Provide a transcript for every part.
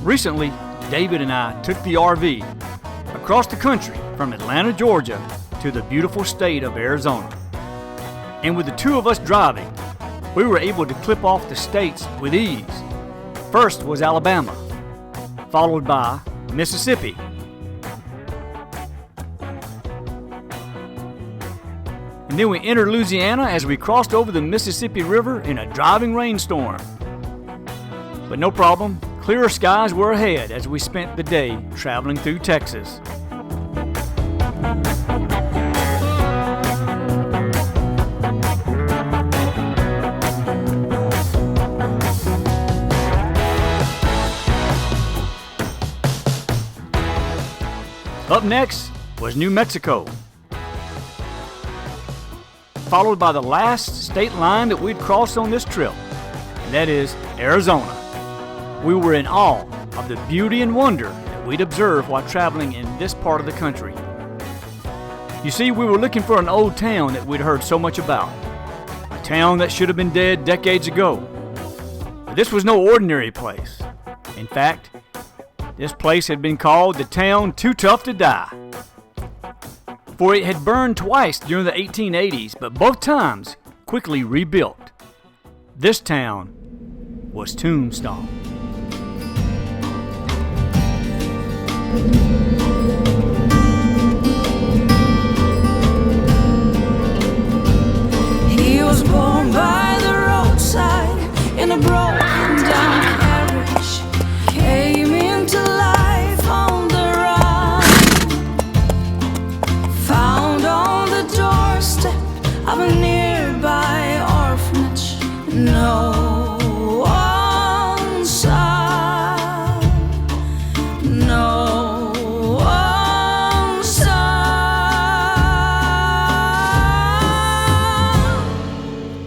Recently, David and I took the RV across the country from Atlanta, Georgia to the beautiful state of Arizona. And with the two of us driving, we were able to clip off the states with ease. First was Alabama, followed by Mississippi. And then we entered Louisiana as we crossed over the Mississippi River in a driving rainstorm. But no problem, clearer skies were ahead as we spent the day traveling through Texas. Up next was New Mexico, followed by the last state line that we'd crossed on this trip, and that is Arizona. We were in awe of the beauty and wonder that we'd observed while traveling in this part of the country. You see, we were looking for an old town that we'd heard so much about, a town that should have been dead decades ago. But this was no ordinary place. In fact, this place had been called the town too tough to die. For it had burned twice during the 1880s, but both times quickly rebuilt. This town was Tombstone. He was born by the roadside in a broken down carriage. Came into life on the run. Found on the doorstep of a nearby orphanage. No one saw. No one saw.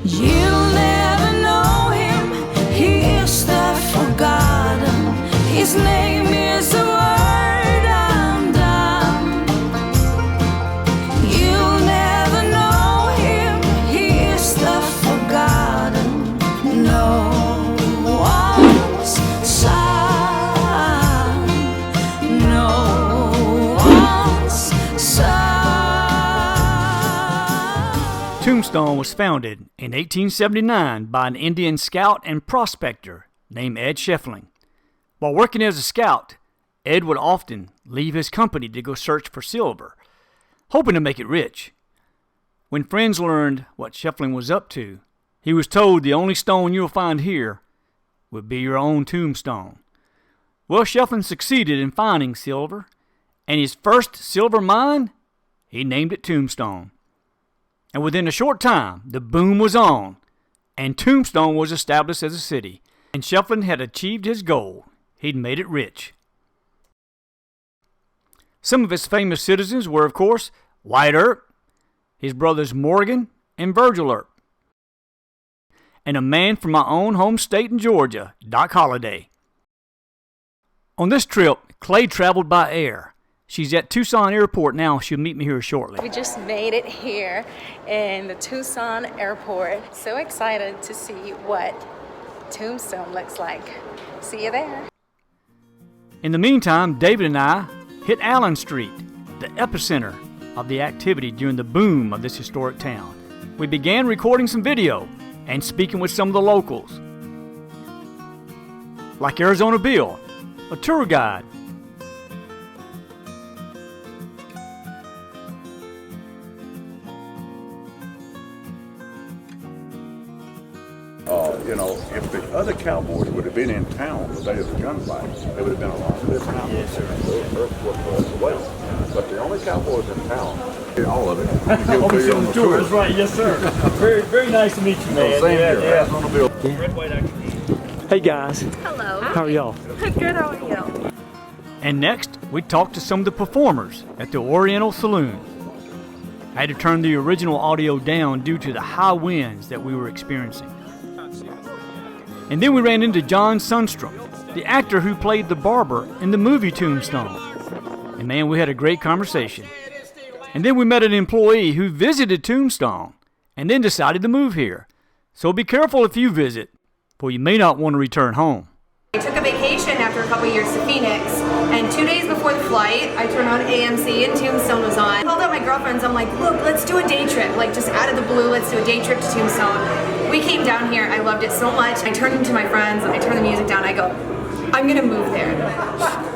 You'll never know him. He is the forgotten. His name is the word undone. You'll never know him. He is the forgotten. No one's son. No one's son. Tombstone was founded in 1879 by an Indian scout and prospector named Ed Scheffling. While working as a scout, Ed would often leave his company to go search for silver, hoping to make it rich. When friends learned what Scheffling was up to, he was told the only stone you'll find here would be your own tombstone. Well, Scheffling succeeded in finding silver, and his first silver mine, he named it Tombstone. And within a short time, the boom was on, and Tombstone was established as a city, and Scheffling had achieved his goal. He'd made it rich. Some of its famous citizens were, of course, Wyatt Earp, his brothers Morgan and Virgil Earp, and a man from my own home state in Georgia, Doc Holliday. On this trip, Clay traveled by air. She's at Tucson Airport now. She'll meet me here shortly. We just made it here in the Tucson Airport. So excited to see what Tombstone looks like. See you there. In the meantime, David and I hit Alma Street, the epicenter of the activity during the boom of this historic town. We began recording some video and speaking with some of the locals, like Arizona Bill, a tour guide. If the other cowboys would have been in town the day of the gunfight, they would have been along with this town. Yes, sir. Well, but the only cowboys in town, all of it. Overseeing the tour. That's right, yes, sir. Very, very nice to meet you, man. Same here. Yeah. On the bill. Red, white, Hey, guys. Hello. How are y'all? Good, how are you? And next, we talked to some of the performers at the Oriental Saloon. I had to turn the original audio down due to the high winds that we were experiencing. And then we ran into John Sundstrom, the actor who played the barber in the movie Tombstone. And man, we had a great conversation. And then we met an employee who visited Tombstone and then decided to move here. So be careful if you visit, for you may not want to return home. I took a vacation again after a couple years to Phoenix. And 2 days before the flight, I turned on AMC and Tombstone was on. I called up my girlfriends. I'm like, look, let's do a day trip. Like, just out of the blue, let's do a day trip to Tombstone. We came down here. I loved it so much. I turned to my friends and I turned the music down. I go, I'm gonna move there.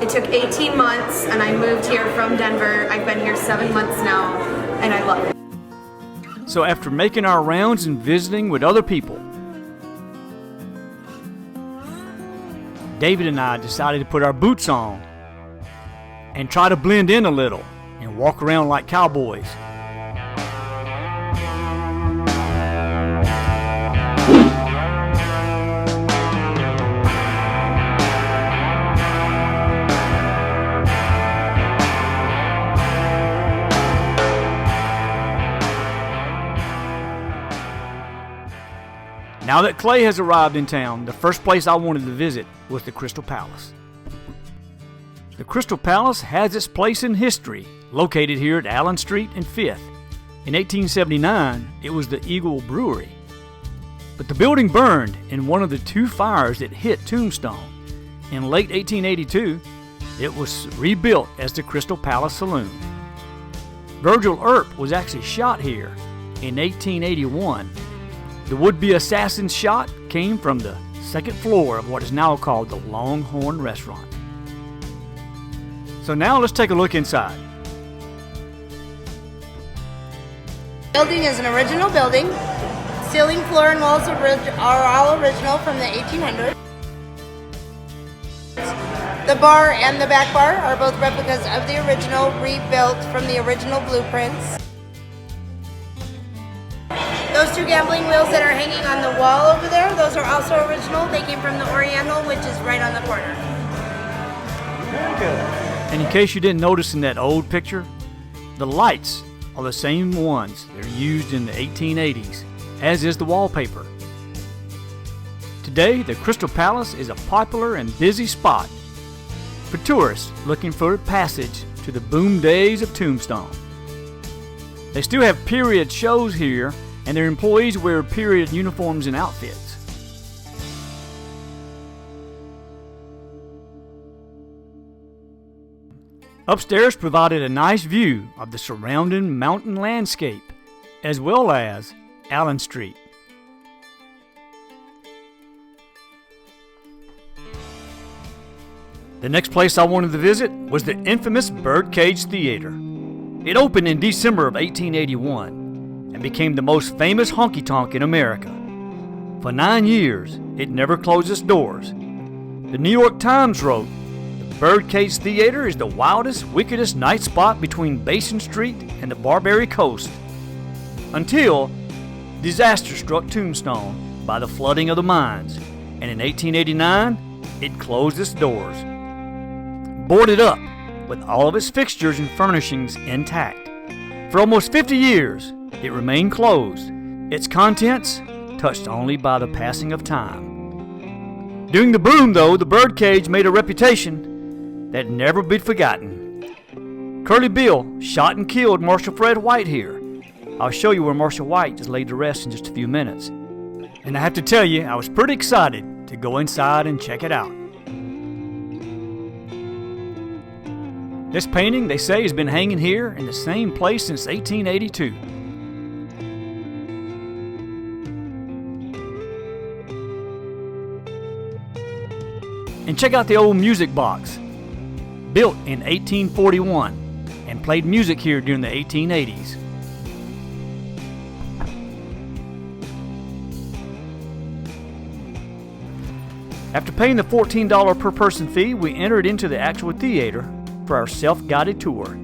It took 18 months and I moved here from Denver. I've been here 7 months now and I love it. So after making our rounds and visiting with other people, David and I decided to put our boots on and try to blend in a little and walk around like cowboys. Now that Clay has arrived in town, the first place I wanted to visit was the Crystal Palace. The Crystal Palace has its place in history, located here at Allen Street and 5th. In 1879, it was the Eagle Brewery. But the building burned in one of the 2 fires that hit Tombstone. In late 1882, it was rebuilt as the Crystal Palace Saloon. Virgil Earp was actually shot here in 1881. The would-be assassin's shot came from the 2nd floor of what is now called the Longhorn Restaurant. So now let's take a look inside. Building is an original building. Ceiling, floor, and walls are all original from the 1800s. The bar and the back bar are both replicas of the original, rebuilt from the original blueprints. Those 2 gambling wheels that are hanging on the wall over there, those are also original. They came from the Oriental, which is right on the corner. Very good. And in case you didn't notice in that old picture, the lights are the same ones that are used in the 1880s, as is the wallpaper. Today, the Crystal Palace is a popular and busy spot for tourists looking for a passage to the boom days of Tombstone. They still have period shows here, and their employees wear period uniforms and outfits. Upstairs provided a nice view of the surrounding mountain landscape, as well as Allen Street. The next place I wanted to visit was the infamous Birdcage Theatre. It opened in December of 1881 and became the most famous honky-tonk in America. For 9 years, it never closed its doors. The New York Times wrote, "The Birdcage Theatre is the wildest, wickedest night spot between Basin Street and the Barbary Coast." Until disaster struck Tombstone by the flooding of the mines, and in 1889, it closed its doors. Boarded up, with all of its fixtures and furnishings intact. For almost 50 years, it remained closed, its contents touched only by the passing of time. During the boom, though, the Birdcage made a reputation that never be forgotten. Curly Bill shot and killed Marshal Fred White here. I'll show you where Marshal White is laid to rest in just a few minutes. And I have to tell you, I was pretty excited to go inside and check it out. This painting, they say, has been hanging here in the same place since 1882. And check out the old music box, built in 1841 and played music here during the 1880s. After paying the $14 per person fee, we entered into the actual theater for our self-guided tour.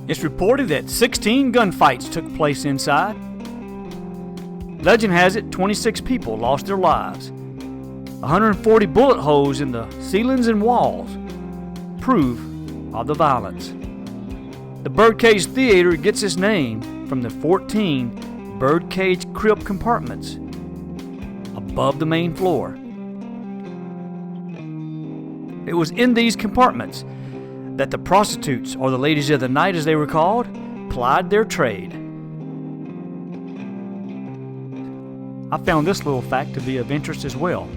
It's reported that 16 gunfights took place inside. Legend has it 26 people lost their lives. 140 bullet holes in the ceilings and walls, proof of the violence. The Birdcage Theatre gets its name from the 14 birdcage crib compartments above the main floor. It was in these compartments that the prostitutes, or the ladies of the night as they were called, plied their trade. I found this little fact to be of interest as well.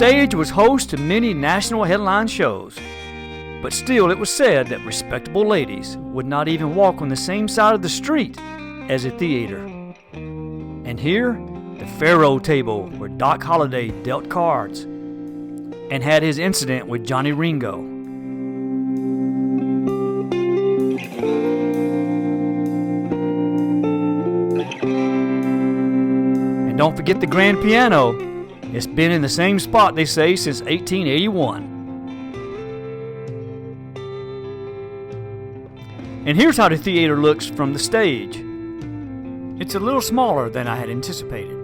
stage was host to many national headline shows, but still it was said that respectable ladies would not even walk on the same side of the street as a theater. And here, the Faro table where Doc Holliday dealt cards and had his incident with Johnny Ringo. And don't forget the grand piano. It's been in the same spot, they say, since 1881. And here's how the theater looks from the stage. It's a little smaller than I had anticipated.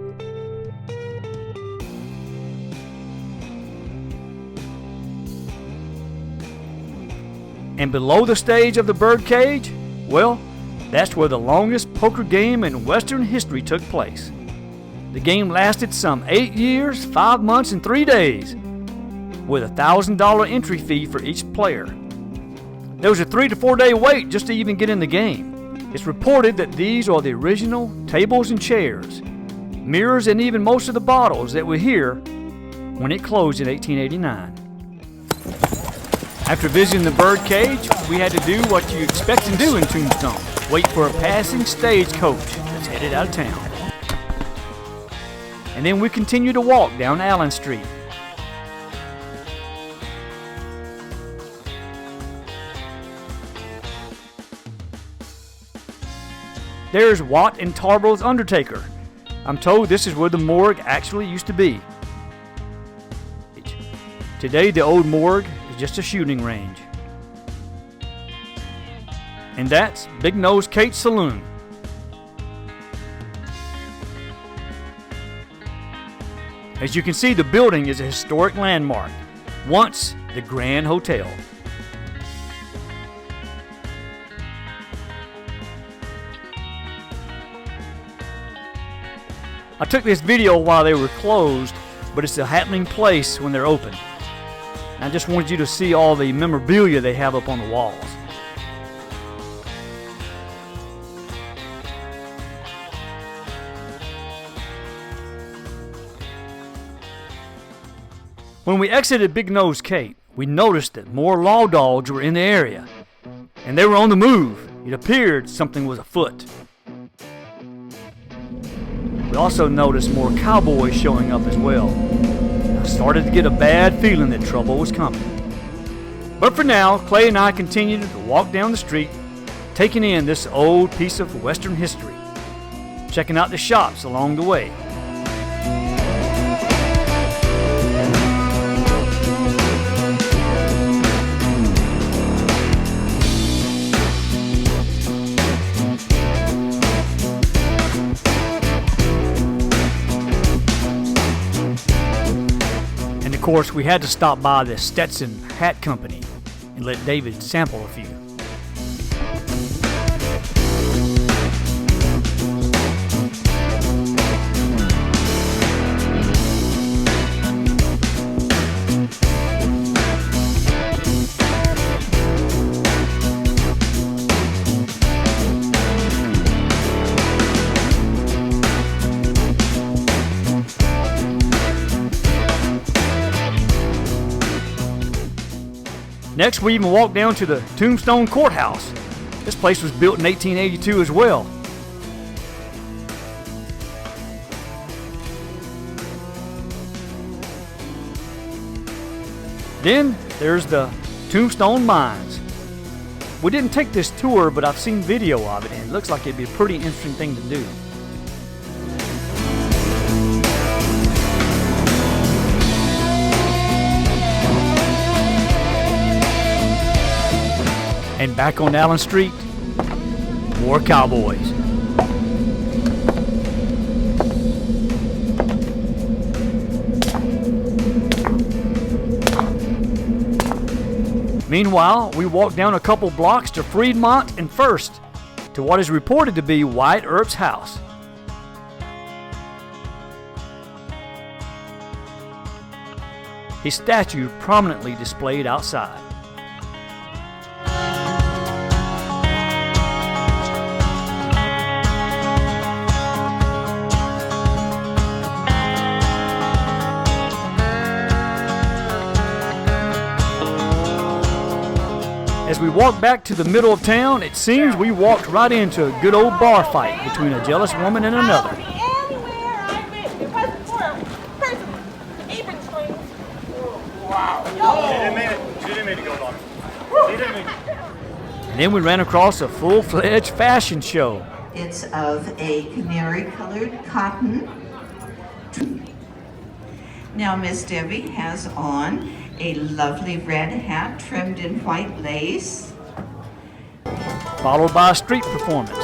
And below the stage of the Birdcage, well, that's where the longest poker game in Western history took place. The game lasted some 8 years, 5 months, and 3 days, with a $1,000 entry fee for each player. There was a 3 to 4 day wait just to even get in the game. It's reported that these are the original tables and chairs, mirrors, and even most of the bottles that were here when it closed in 1889. After visiting the Birdcage, we had to do what you expect to do in Tombstone: wait for a passing stagecoach that's headed out of town. And then we continued to walk down Alma Street. There's Watt and Tarborough's Undertaker. I'm told this is where the morgue actually used to be. Today, the old morgue is just a shooting range. And that's Big Nose Kate's Saloon. As you can see, the building is a historic landmark, once the Grand Hotel. I took this video while they were closed, but it's a happening place when they're open. I just wanted you to see all the memorabilia they have up on the walls. When we exited Big Nose Kate, we noticed that more law dogs were in the area, and they were on the move. It appeared something was afoot. We also noticed more cowboys showing up as well. I started to get a bad feeling that trouble was coming. But for now, Clay and I continued to walk down the street, taking in this old piece of Western history, checking out the shops along the way. Of course, we had to stop by the Stetson Hat Company and let David sample a few. Next, we even walked down to the Tombstone Courthouse. This place was built in 1882 as well. Then there's the Tombstone Mines. We didn't take this tour, but I've seen video of it, and it looks like it'd be a pretty interesting thing to do. And back on Alma Street, more cowboys. Meanwhile, we walked down a couple blocks to Fremont and First, to what is reported to be Wyatt Earp's house. His statue prominently displayed outside. As we walked back to the middle of town, it seems we walked right into a good old bar fight between a jealous woman and another. And then we ran across a full-fledged fashion show. It's of a canary-colored cotton. Now Miss Debbie has on a lovely red hat trimmed in white lace. Followed by a street performance.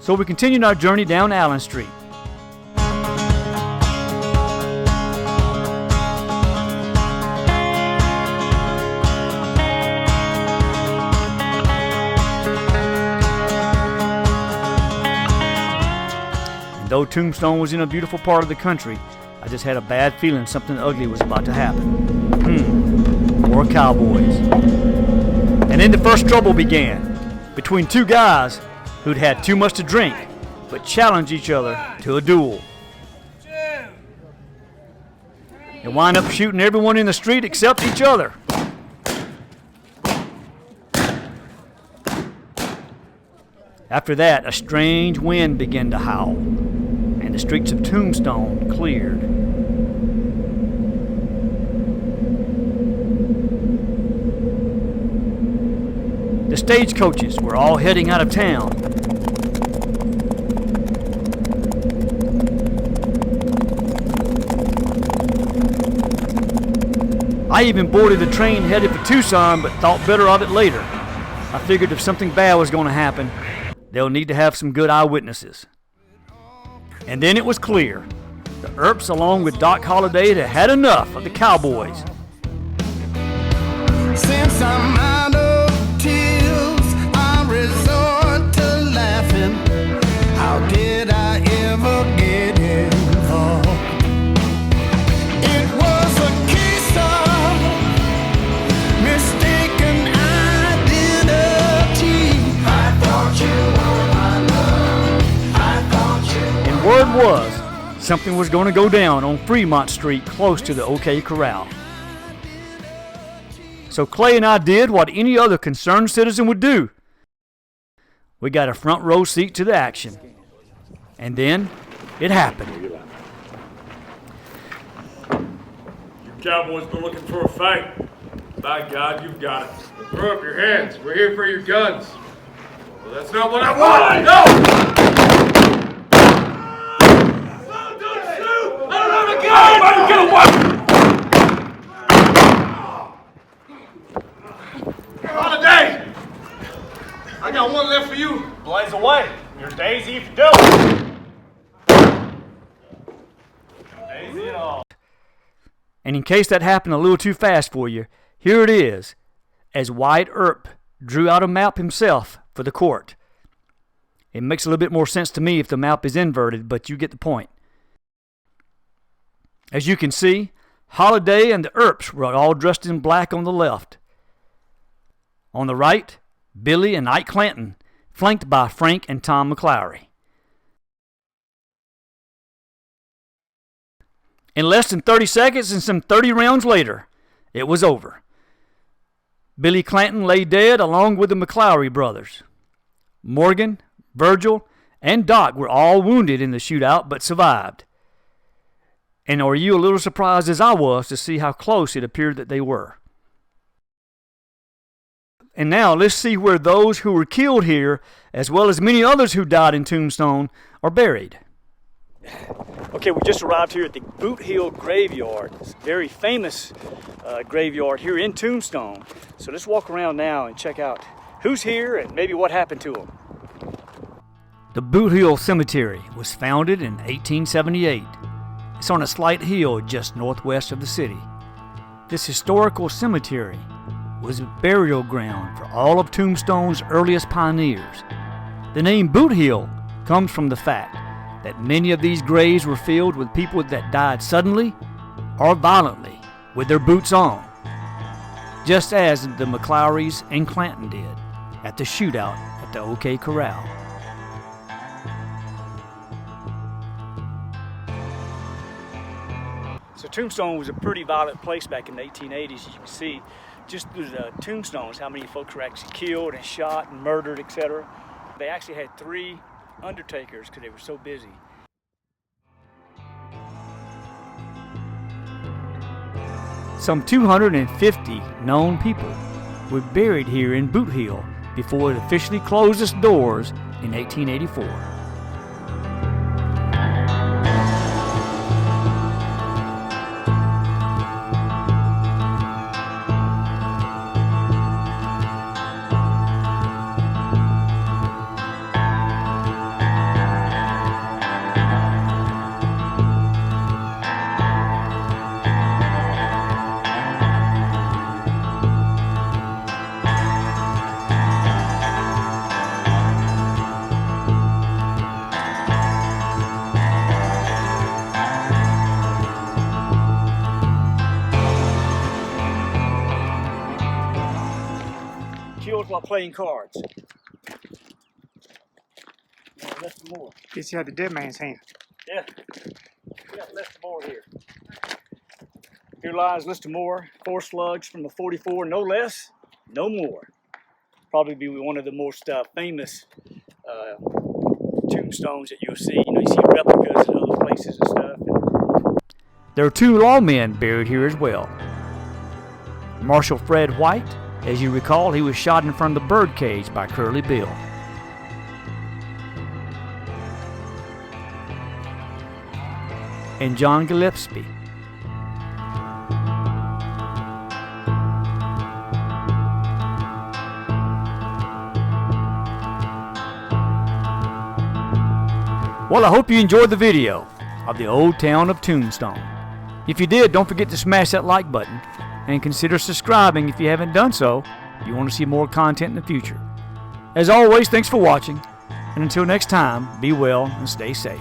So we continued our journey down Allen Street. And though Tombstone was in a beautiful part of the country, I just had a bad feeling something ugly was about to happen. More cowboys. And then the first trouble began between two guys who'd had too much to drink, but challenged each other to a duel. They wind up shooting everyone in the street except each other. After that, a strange wind began to howl, and the streets of Tombstone cleared. The stagecoaches were all heading out of town. I even boarded the train headed for Tucson, but thought better of it later. I figured if something bad was going to happen, they'll need to have some good eyewitnesses. And then it was clear. The Earps, along with Doc Holliday, had had enough of the cowboys. Since I'm out of tears, I resort to laughing. How did I ever get involved? It was a case of mistaken identity. I thought you were my love. I thought you were. And word was, something was going to go down on Fremont Street close to the OK Corral. So Clay and I did what any other concerned citizen would do. We got a front row seat to the action. And then it happened. You cowboys been looking for a fight. By God, you've got it. Throw up your hands. We're here for your guns. Well, that's not what I want. No! Don't shoot! I don't have a gun! I don't get one! Holiday! I got one left for you. Blaze away. Your day's if you don't. Daisy at all. And in case that happened a little too fast for you, here it is, as Wyatt Earp drew out a map himself for the court. It makes a little bit more sense to me if the map is inverted, but you get the point. As you can see, Holiday and the Earps were all dressed in black on the left. On the right, Billy and Ike Clanton, flanked by Frank and Tom McClowry. In less than 30 seconds and some 30 rounds later, it was over. Billy Clanton lay dead along with the McClowry brothers. Morgan, Virgil, and Doc were all wounded in the shootout but survived. And are you a little surprised as I was to see how close it appeared that they were? And now let's see where those who were killed here, as well as many others who died in Tombstone, are buried. Okay, we just arrived here at the Boot Hill Graveyard. It's a very famous graveyard here in Tombstone. So let's walk around now and check out who's here and maybe what happened to them. The Boot Hill Cemetery was founded in 1878. It's on a slight hill just northwest of the city. This historical cemetery was a burial ground for all of Tombstone's earliest pioneers. The name Boot Hill comes from the fact that many of these graves were filled with people that died suddenly or violently with their boots on, just as the McClowrys and Clanton did at the shootout at the OK Corral. So Tombstone was a pretty violent place back in the 1880s. You can see just through the tombstones how many folks were actually killed and shot and murdered, etc. They actually had 3 undertakers because they were so busy. Some 250 known people were buried here in Boot Hill before it officially closed its doors in 1884. Killed while playing cards. Left more. Guess you had the dead man's hand. Yeah. We got left more here. Here lies Lister Moore, 4 slugs from a 44, no less, no more. Probably be one of the most famous tombstones that you'll see. You know, you see replicas in other places and stuff. There are 2 lawmen buried here as well. Marshal Fred White. As you recall, he was shot in front of the Birdcage by Curly Bill. And John Gillespie. Well, I hope you enjoyed the video of the old town of Tombstone. If you did, don't forget to smash that like button and consider subscribing if you haven't done so if you want to see more content in the future. As always, thanks for watching, and until next time, be well and stay safe.